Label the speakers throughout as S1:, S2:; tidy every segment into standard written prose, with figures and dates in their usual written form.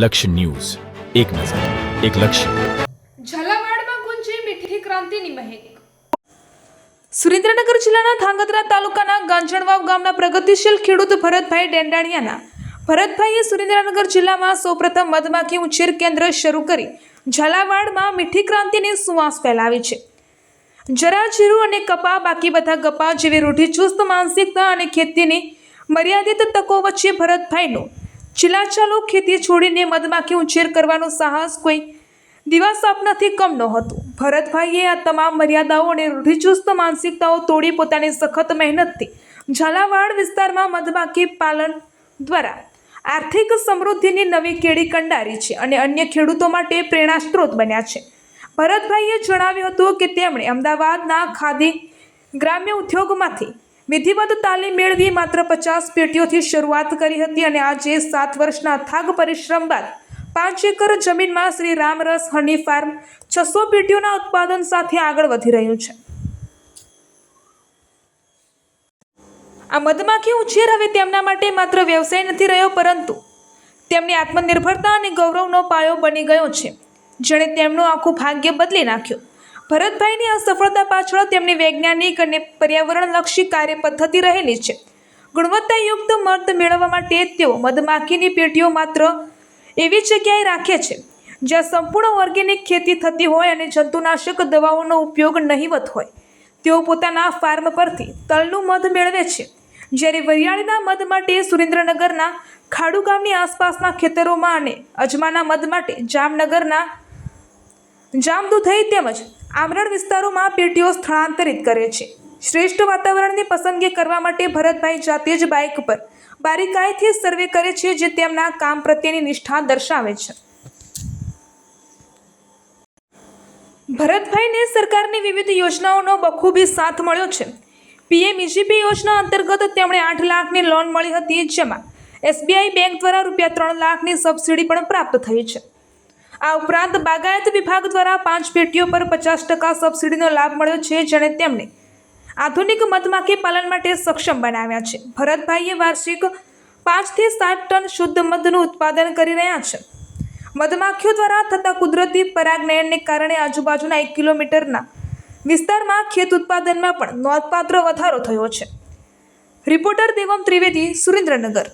S1: લક્ષ્ય ન્યૂઝ, એક નજર, એક લક્ષ્ય.
S2: ઝાલાવાડમાં ગુંજી મીઠી ક્રાંતિની મહેક. સુરેન્દ્રનગર જિલ્લાના ધાંગધ્રા તાલુકાના ગાંજણવાવ ગામના પ્રગતિશીલ ખેડૂત ભરતભાઈ ડેંડાણિયાના ભરતભાઈએ સુરેન્દ્રનગર જિલ્લામાં સૌપ્રથમ મધમાખી ઉછેર કેન્દ્ર શરૂ કરી ઝાલાવાડમાં મીઠી ક્રાંતિની સુવાસ ફેલાવી છે. જરા જીરું અને કપા, બાકી બધા ગપા જેવી રૂઢિચુસ્ત માનસિકતા અને ખેતીની મર્યાદિત તકો વચ્ચે ભરતભાઈનું ચીલાચાલુ ખેતી છોડીને મધમાખી ઉછેર કરવાનું સાહસ કોઈ દિવા સ્વપ્નથી કમ નહોતું. ભરતભાઈએ આ તમામ મર્યાદાઓ અને રૂઢિચુસ્ત માનસિકતાઓ તોડી પોતાની સખત મહેનતથી ઝાલાવાડ વિસ્તારમાં મધમાખી પાલન દ્વારા આર્થિક સમૃદ્ધિની નવી કેડી કંડારી છે અને અન્ય ખેડૂતો માટે પ્રેરણાસ્ત્રોત બન્યા છે. ભરતભાઈએ જણાવ્યું હતું કે તેમણે અમદાવાદના ખાદી ગ્રામ્ય ઉદ્યોગમાંથી વિધિવત તાલીમ મેળવી માત્ર 50 પેટીઓથી શરૂઆત કરી હતી અને આજે 7 વર્ષના અથાગ પરિશ્રમ બાદ 5 એકર જમીનમાં શ્રી રામરસ હની ફાર્મ 600 પેટીઓના ઉત્પાદન સાથે આગળ વધી રહ્યું છે. આ મધમાખી ઉછેર હવે તેમના માટે માત્ર વ્યવસાય નથી રહ્યો, પરંતુ તેમની આત્મનિર્ભરતા અને ગૌરવનો પાયો બની ગયો છે, જેણે તેમનું આખું ભાગ્ય બદલી નાખ્યું. ભરતભાઈની આ સફળતા પાછળ તેમની વૈજ્ઞાનિક અને પર્યાવરણલક્ષી કાર્ય પદ્ધતિ રહેલી છે. ગુણવત્તાયુક્ત મધ મેળવવા માટે તેઓ મધમાખીની પેટીઓ માત્ર એવી જગ્યાએ રાખે છે જ્યાં સંપૂર્ણ ઓર્ગેનિક ખેતી થતી હોય અને જંતુનાશક દવાઓનો ઉપયોગ નહિવત હોય. તેઓ પોતાના ફાર્મ પરથી તલનું મધ મેળવે છે, જ્યારે વરિયાળીના મધ માટે સુરેન્દ્રનગરના ખાડુ ગામની આસપાસના ખેતરોમાં અને અજમાના મધ માટે જામનગરના જામદુધઈ તેમજ આમરણ વિસ્તારોમાં પેટીઓ સ્થળાંતરિત કરે છે. શ્રેષ્ઠ વાતાવરણની પસંદગી કરવા માટે ભરતભાઈ જાતે જ બાઇક પર બારીકાઈથી સર્વે કરે છે, જે તેમના કામ પ્રત્યેની નિષ્ઠા દર્શાવે છે. ભરતભાઈને સરકારની વિવિધ યોજનાઓનો બખૂબી સાથ મળ્યો છે. પીએમઈજીપી યોજના અંતર્ગત તેમણે 8 લાખની લોન મળી હતી, જેમાં એસબીઆઈ બેંક દ્વારા ₹3 લાખની સબસિડી પણ પ્રાપ્ત થઈ છે. આ ઉપરાંત બાગાયત વિભાગ દ્વારા 5 પેટીઓ પર 50% સબસિડીનો લાભ મળ્યો છે, જેણે તેમને આધુનિક મધમાખી પાલન માટે સક્ષમ બનાવ્યા છે. ભરતભાઈએ વાર્ષિક 5 થી 7 ટન શુદ્ધ મધનું ઉત્પાદન કરી રહ્યા છે. મધમાખીઓ દ્વારા થતા કુદરતી પરાગનયનને કારણે આજુબાજુના 1 કિલોમીટરના વિસ્તારમાં ખેત ઉત્પાદનમાં પણ નોંધપાત્ર વધારો થયો છે. રિપોર્ટર દેવમ ત્રિવેદી, સુરેન્દ્રનગર.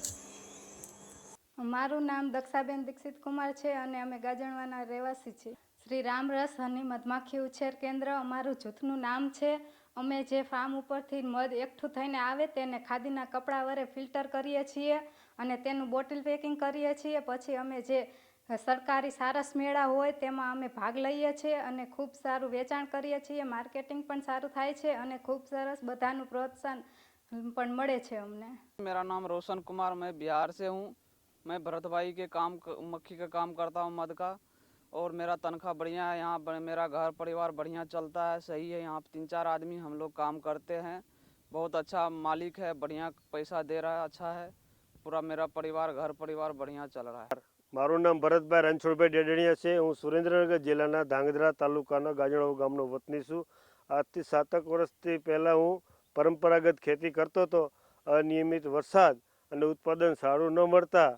S3: મારું નામ દક્ષાબેન દીક્ષિત કુમાર છે અને અમે ગાજણવાના રહેવાસી છીએ. શ્રી રામરસ હની મધમાખી ઉછેર કેન્દ્ર અમારું જૂથનું નામ છે. અમે જે ફાર્મ ઉપરથી મધ એકઠું થઈને આવે તેને ખાદીના કપડાં વડે ફિલ્ટર કરીએ છીએ અને તેનું બોટલ પેકિંગ કરીએ છીએ. પછી અમે જે સરકારી સારસ મેળા હોય તેમાં અમે ભાગ લઈએ છીએ અને ખૂબ સારું વેચાણ કરીએ છીએ. માર્કેટિંગ પણ સારું થાય છે અને ખૂબ સરસ બધાનું પ્રોત્સાહન પણ મળે છે અમને.
S4: मेरा नाम रोशन कुमार, मैं बिहार से हूँ. मैं भरत भाई के मक्खी का काम करता हूँ, मध का, और मेरा तनख्वाह बढ़िया है. यहाँ मेरा घर परिवार बढ़िया चलता है, सही है. यहाँ 3-4 आदमी हम लोग काम करते हैं. बहुत अच्छा मालिक है, बढ़िया पैसा दे रहा है, अच्छा है. पूरा मेरा परिवार घर परिवार बढ़िया चल रहा है.
S5: મારું નામ ભરતભાઈ રણછોડભાઈ ડેડણીયા છે. હું સુરેન્દ્રનગર જિલ્લાના ધાંગધ્રા તાલુકાના ગાજણવાવ ગામનો વતની છું. આજથી 7 વર્ષથી પહેલાં હું પરંપરાગત ખેતી કરતો હતો. અનિયમિત વરસાદ અને ઉત્પાદન સારું ન મળતા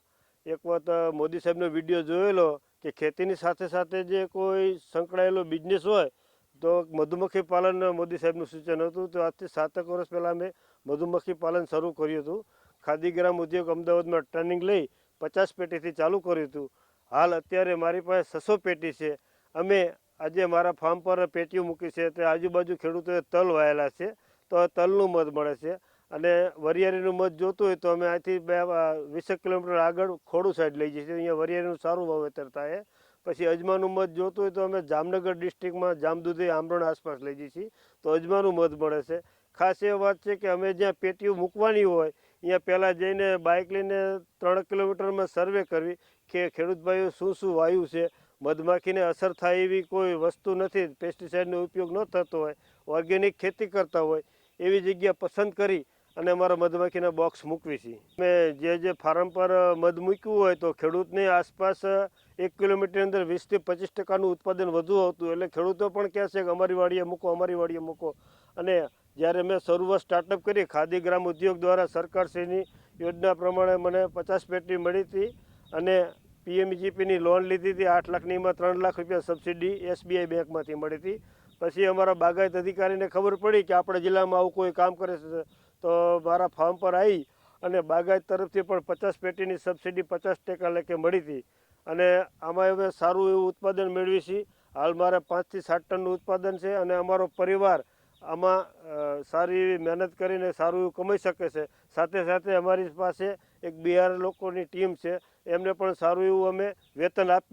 S5: એક વખત મોદી સાહેબનો વિડીયો જોયેલો કે ખેતીની સાથે સાથે જે કોઈ સંકળાયેલો બિઝનેસ હોય તો મધુમક્ખી પાલન મોદી સાહેબનું સૂચન હતું. તો આજથી 7 વર્ષ પહેલાં મેં મધુમક્ખી પાલન શરૂ કર્યું હતું. ખાદી ગ્રામ ઉદ્યોગ અમદાવાદમાં ટ્રેનિંગ લઈ 50 પેટીથી ચાલુ કર્યું હતું. હાલ અત્યારે મારી પાસે 600 પેટી છે. અમે આજે મારા ફાર્મ પર પેટીઓ મૂકી છે, તે આજુબાજુ ખેડૂતોએ તલ વાયેલા છે, તો તલનું મધ મળે છે. અને વરિયાળીનું મધ જોતું હોય તો અમે અહીંથી 20 કિલોમીટર આગળ ખોડુ સાઈડ લઈ જઈએ છીએ. અહીંયા વરિયાળીનું સારું વાવેતર થાય. પછી અજમાનું મધ જોતું હોય તો અમે જામનગર ડિસ્ટ્રિક્ટમાં જામદુધઈ આમરણ આસપાસ લઈ જઈએ છીએ, તો અજમાનું મધ મળે છે. ખાસ એ વાત છે કે અમે જ્યાં પેટીઓ મૂકવાની હોય અહીંયા પહેલાં જઈને બાઇક લઈને 3 કિલોમીટરમાં સર્વે કરવી કે ખેડૂત ભાઈઓ શું વાયુ છે, મધમાખીને અસર થાય એવી કોઈ વસ્તુ નથી, પેસ્ટિસાઇડનો ઉપયોગ ન થતો હોય, ઓર્ગેનિક ખેતી કરતા હોય એવી જગ્યા પસંદ કરી અને અમારા મધમાખીના બોક્સ મૂકવી છીએ. અમે જે ફાર્મ પર મધ મૂક્યું હોય તો ખેડૂતને આસપાસ 1 કિલોમીટરની અંદર 20 થી 25% ઉત્પાદન વધુ આવતું, એટલે ખેડૂતો પણ કહે છે કે અમારી વાડીએ મૂકો. અને જ્યારે મેં શરૂઆત સ્ટાર્ટઅપ કરી ખાદી ગ્રામ ઉદ્યોગ દ્વારા સરકારશ્રીની યોજના પ્રમાણે મને 50 પેટી મળી હતી અને પીએમજીપીની લોન લીધી હતી 8 લાખની, એમાં 3 લાખ રૂપિયા સબસિડી SBI બેંકમાંથી મળી હતી. પછી અમારા બાગાયત અધિકારીને ખબર પડી કે આપણા જિલ્લામાં આવું કોઈ કામ કરે છે, તો મારા ફાર્મ પર આવી અને બાગાયત તરફથી પણ 50 પેટીની સબસિડી 50% લેખે મળી હતી. અને આમાં હવે સારું એવું ઉત્પાદન મેળવી છીએ. હાલ મારે 5 થી 7 ટનનું ઉત્પાદન છે અને અમારો પરિવાર આમાં સારી એવી મહેનત કરીને સારું એવું કમાઈ શકે છે. સાથે સાથે અમારી પાસે એક બિહાર લોકોની ટીમ છે, એમને પણ સારું એવું અમે વેતન આપીએ.